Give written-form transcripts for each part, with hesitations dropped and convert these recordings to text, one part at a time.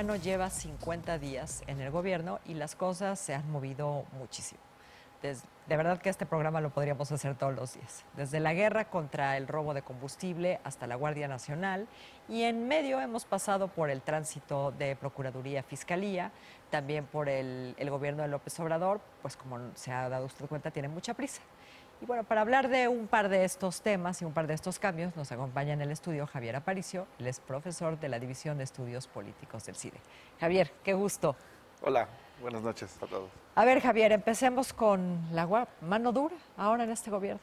No lleva 50 días en el gobierno y las cosas se han movido muchísimo. De verdad que este programa lo podríamos hacer todos los días. Desde la guerra contra el robo de combustible hasta la Guardia Nacional, y en medio hemos pasado por el tránsito de Procuraduría a Fiscalía, también por el gobierno de López Obrador, pues como se ha dado usted cuenta, tiene mucha prisa. Y bueno, para hablar de un par de estos temas y un par de estos cambios, nos acompaña en el estudio Javier Aparicio. Él es profesor de la División de Estudios Políticos del CIDE. Javier, qué gusto. Hola, buenas noches a todos. A ver, Javier, empecemos con la mano dura ahora en este gobierno.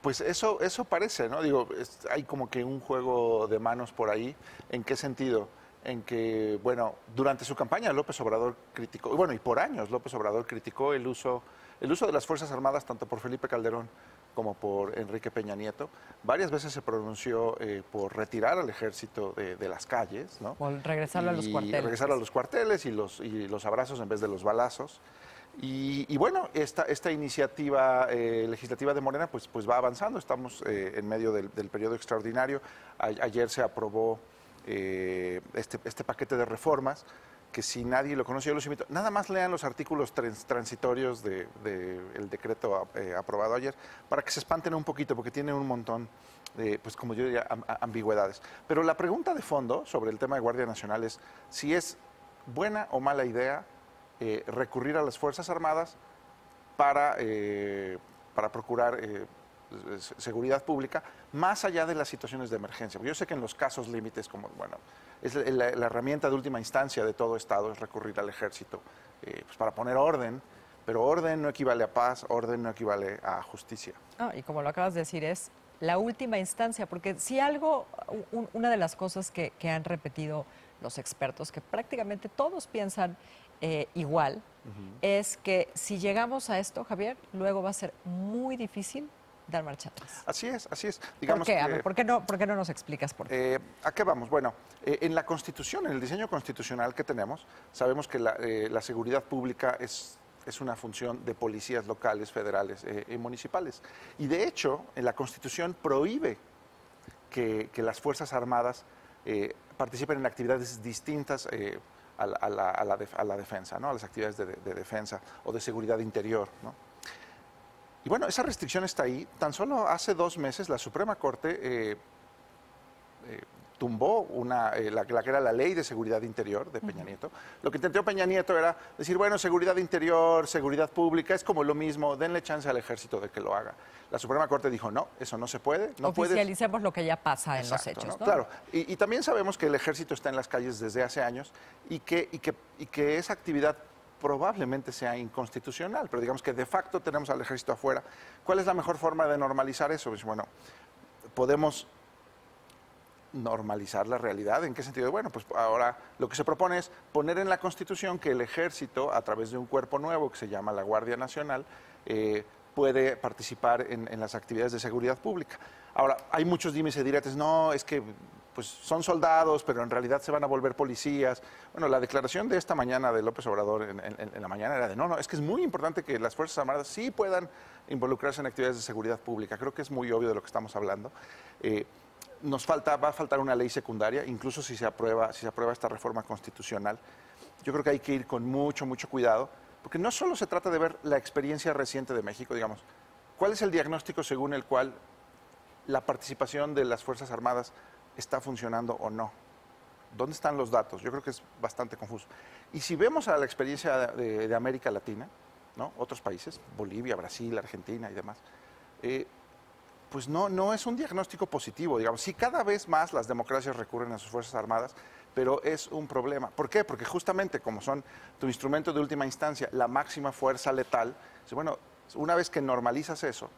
Pues eso parece, ¿no? Digo, hay como que un juego de manos por ahí. ¿En qué sentido? En que, bueno, durante su campaña López Obrador criticó, bueno, y por años López Obrador criticó el uso de las Fuerzas Armadas, tanto por Felipe Calderón como por Enrique Peña Nieto. Varias veces se pronunció por retirar al ejército de las calles, ¿no? Por regresarlo a los cuarteles. Regresarlo a los cuarteles y los abrazos en vez de los balazos. Y bueno, esta iniciativa legislativa de Morena pues va avanzando. Estamos en medio del periodo extraordinario. Ayer se aprobó este paquete de reformas que, si nadie lo conoce, yo los invito. Nada más lean los artículos transitorios del decreto aprobado ayer para que se espanten un poquito, porque tiene un montón de, pues como yo diría, ambigüedades. Pero la pregunta de fondo sobre el tema de Guardia Nacional es si es buena o mala idea recurrir a las Fuerzas Armadas para procurar seguridad pública, más allá de las situaciones de emergencia. Porque yo sé que en los casos límites, como, bueno, es la herramienta de última instancia de todo Estado, es recurrir al ejército pues para poner orden, pero orden no equivale a paz, orden no equivale a justicia. Y como lo acabas de decir, es la última instancia, porque si algo, una de las cosas que han repetido los expertos, que prácticamente todos piensan igual, es que si llegamos a esto, Javier, luego va a ser muy difícil dar marcha atrás. Así es, así es. Digamos, ¿por qué? A ver, ¿por qué no nos explicas por qué? ¿A qué vamos? Bueno, en la Constitución, en el diseño constitucional que tenemos, sabemos que la seguridad pública es una función de policías locales, federales y municipales. Y de hecho, en la Constitución prohíbe que las Fuerzas Armadas participen en actividades distintas a la defensa, ¿no? A las actividades de defensa o de seguridad interior, ¿no? Y bueno, esa restricción está ahí. Tan solo hace 2 meses la Suprema Corte tumbó la que era la Ley de Seguridad Interior de Peña Nieto. Lo que intentó Peña Nieto era decir, bueno, seguridad interior, seguridad pública, es como lo mismo, denle chance al ejército de que lo haga. La Suprema Corte dijo, no, eso no se puede. No Oficialicemos lo que ya pasa en Exacto, los hechos, ¿no? Claro, y también sabemos que el ejército está en las calles desde hace años y que esa actividad probablemente sea inconstitucional, pero digamos que de facto tenemos al ejército afuera. ¿Cuál es la mejor forma de normalizar eso? Pues bueno, podemos normalizar la realidad. ¿En qué sentido? Bueno, pues ahora lo que se propone es poner en la Constitución que el ejército, a través de un cuerpo nuevo que se llama la Guardia Nacional, puede participar en las actividades de seguridad pública. Ahora, hay muchos dimes y diretes, no, es que pues son soldados, pero en realidad se van a volver policías. Bueno, la declaración de esta mañana de López Obrador en la mañana era de no, es que es muy importante que las Fuerzas Armadas sí puedan involucrarse en actividades de seguridad pública. Creo que es muy obvio de lo que estamos hablando. Va a faltar una ley secundaria, incluso si se aprueba esta reforma constitucional. Yo creo que hay que ir con mucho cuidado, porque no solo se trata de ver la experiencia reciente de México, digamos, ¿cuál es el diagnóstico según el cual la participación de las Fuerzas Armadas está funcionando o no? ¿Dónde están los datos? Yo creo que es bastante confuso. Y si vemos a la experiencia de América Latina, ¿no? Otros países, Bolivia, Brasil, Argentina y demás, pues no es un diagnóstico positivo, digamos. Sí, cada vez más las democracias recurren a sus Fuerzas Armadas, pero es un problema. ¿Por qué? Porque justamente como son tu instrumento de última instancia, la máxima fuerza letal, bueno, una vez que normalizas eso,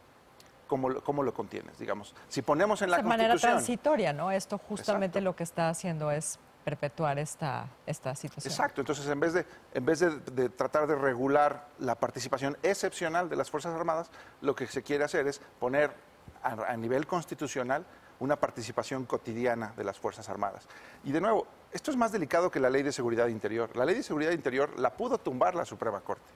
¿cómo lo contienes? Digamos, si ponemos en la Constitución... De manera transitoria, ¿no? Esto justamente Exacto. Lo que está haciendo es perpetuar esta situación. Exacto. Entonces, en vez de tratar de regular la participación excepcional de las Fuerzas Armadas, lo que se quiere hacer es poner a nivel constitucional una participación cotidiana de las Fuerzas Armadas. Y de nuevo, esto es más delicado que la Ley de Seguridad Interior. La Ley de Seguridad Interior la pudo tumbar la Suprema Corte.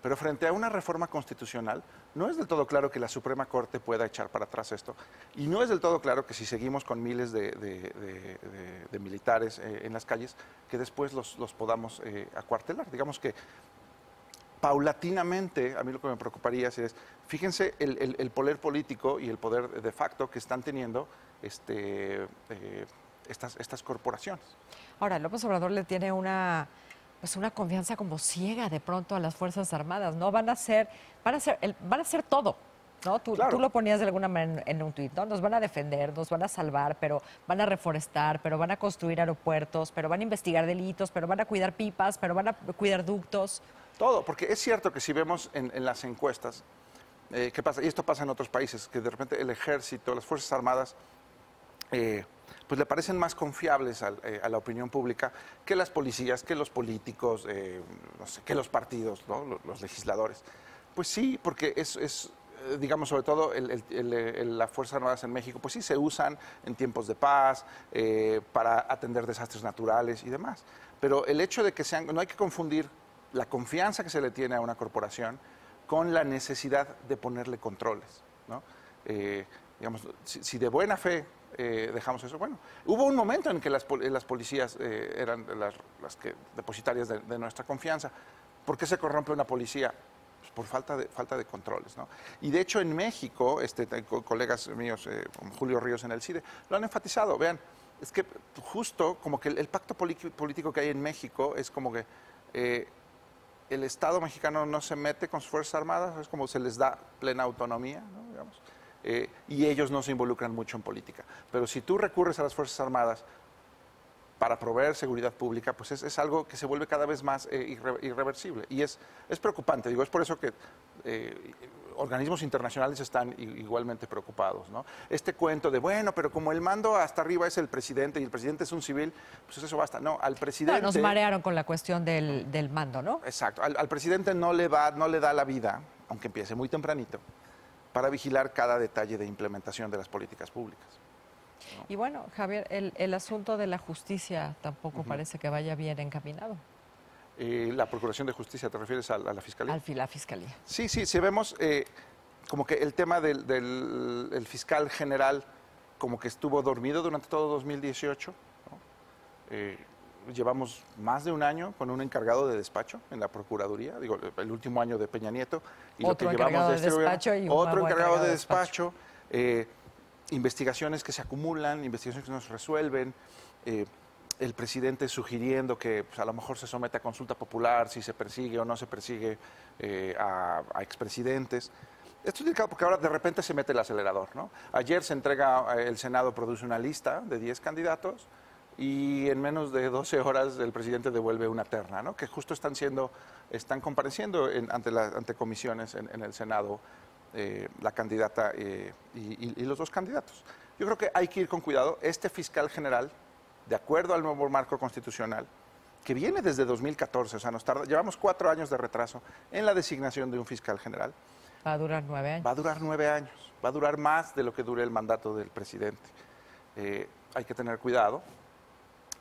Pero frente a una reforma constitucional, no es del todo claro que la Suprema Corte pueda echar para atrás esto. Y no es del todo claro que si seguimos con miles de militares en las calles, que después los podamos acuartelar. Digamos que paulatinamente, a mí lo que me preocuparía es, fíjense el poder político y el poder de facto que están teniendo estas corporaciones. Ahora, López Obrador le tiene una confianza como ciega de pronto a las Fuerzas Armadas, ¿no? Van a hacer todo, ¿no? Claro. Tú lo ponías de alguna manera en un tuit, ¿no? Nos van a defender, nos van a salvar, pero van a reforestar, pero van a construir aeropuertos, pero van a investigar delitos, pero van a cuidar pipas, pero van a cuidar ductos. Todo, porque es cierto que si vemos en las encuestas, ¿qué pasa? Y esto pasa en otros países, que de repente el ejército, las Fuerzas Armadas, pues le parecen más confiables a la opinión pública que las policías, que los políticos, no sé, que los partidos, ¿no? Los legisladores. Pues sí, porque digamos, sobre todo las Fuerzas Armadas en México, pues sí se usan en tiempos de paz, para atender desastres naturales y demás. Pero el hecho de que no hay que confundir la confianza que se le tiene a una corporación con la necesidad de ponerle controles, ¿no? Digamos, si de buena fe dejamos eso, bueno, hubo un momento en que las policías eran las que depositarias de nuestra confianza. ¿Por qué se corrompe una policía? Pues por falta de controles, ¿no? Y de hecho en México, colegas míos, como Julio Ríos en el CIDE, lo han enfatizado. Vean, es que justo como que el pacto político que hay en México es como que el Estado mexicano no se mete con sus Fuerzas Armadas, es como se les da plena autonomía, ¿no? Digamos, y ellos no se involucran mucho en política. Pero si tú recurres a las Fuerzas Armadas para proveer seguridad pública, pues es algo que se vuelve cada vez más irreversible. Y es preocupante, digo, es por eso que organismos internacionales están igualmente preocupados, ¿no? Este cuento de, bueno, pero como el mando hasta arriba es el presidente y el presidente es un civil, pues eso basta. No, al presidente... No, nos marearon con la cuestión del mando, ¿no? Exacto. Al presidente no le da la vida, aunque empiece muy tempranito, para vigilar cada detalle de implementación de las políticas públicas, ¿no? Y bueno, Javier, el asunto de la justicia tampoco parece que vaya bien encaminado. ¿La Procuración de Justicia te refieres a la Fiscalía? La Fiscalía. Sí, si vemos como que el tema del fiscal general como que estuvo dormido durante todo 2018, ¿no? Llevamos más de un año con un encargado de despacho en la Procuraduría, digo, el último año de Peña Nieto. Y otro lo que llevamos encargado de despacho y otro encargado de despacho. Investigaciones que se acumulan, investigaciones que no se resuelven, el presidente sugiriendo que pues, a lo mejor se somete a consulta popular si se persigue o no se persigue a expresidentes. Esto es delicado porque ahora de repente se mete el acelerador, ¿no? Ayer se entrega, el Senado produce una lista de 10 candidatos y en menos de 12 horas el presidente devuelve una terna, ¿no? Que justo están compareciendo ante comisiones en el Senado, la candidata y los dos candidatos. Yo creo que hay que ir con cuidado. Este fiscal general, de acuerdo al nuevo marco constitucional, que viene desde 2014, o sea, llevamos 4 años de retraso en la designación de un fiscal general. Va a durar 9 años. Va a durar 9 años, va a durar más de lo que dure el mandato del presidente. Hay que tener cuidado.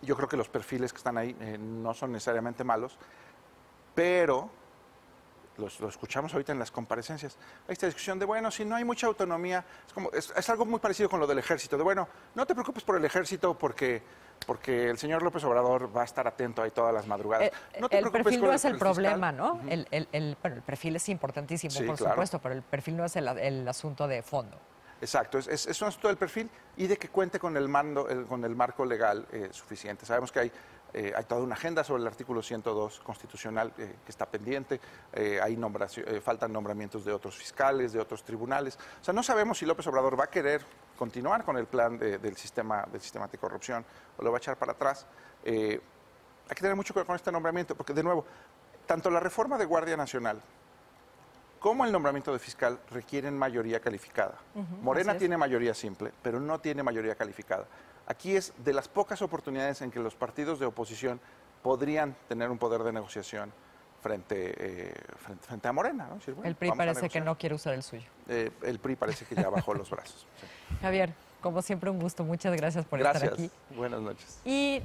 Yo creo que los perfiles que están ahí no son necesariamente malos, pero lo escuchamos ahorita en las comparecencias. Hay esta discusión de, bueno, si no hay mucha autonomía, es algo muy parecido con lo del ejército, de, bueno, no te preocupes por el ejército porque el señor López Obrador va a estar atento ahí todas las madrugadas. No te el preocupes perfil con no es el problema, fiscal. ¿no? Bueno, el perfil es importantísimo, Sí, por claro. supuesto, pero el perfil no es el asunto de fondo. Exacto, es un asunto del perfil y de que cuente con el marco legal suficiente. Sabemos que hay toda una agenda sobre el artículo 102 constitucional que está pendiente, faltan nombramientos de otros fiscales, de otros tribunales. O sea, no sabemos si López Obrador va a querer continuar con el plan del sistema anticorrupción o lo va a echar para atrás. Hay que tener mucho cuidado con este nombramiento, porque de nuevo, tanto la reforma de Guardia Nacional como el nombramiento de fiscal requieren mayoría calificada. Morena tiene mayoría simple, pero no tiene mayoría calificada. Aquí es de las pocas oportunidades en que los partidos de oposición podrían tener un poder de negociación frente a Morena, ¿no? Decir, bueno, el PRI parece que no quiere usar el suyo. El PRI parece que ya bajó los brazos. Sí. Javier, como siempre, un gusto. Muchas gracias por estar aquí. Buenas noches. Y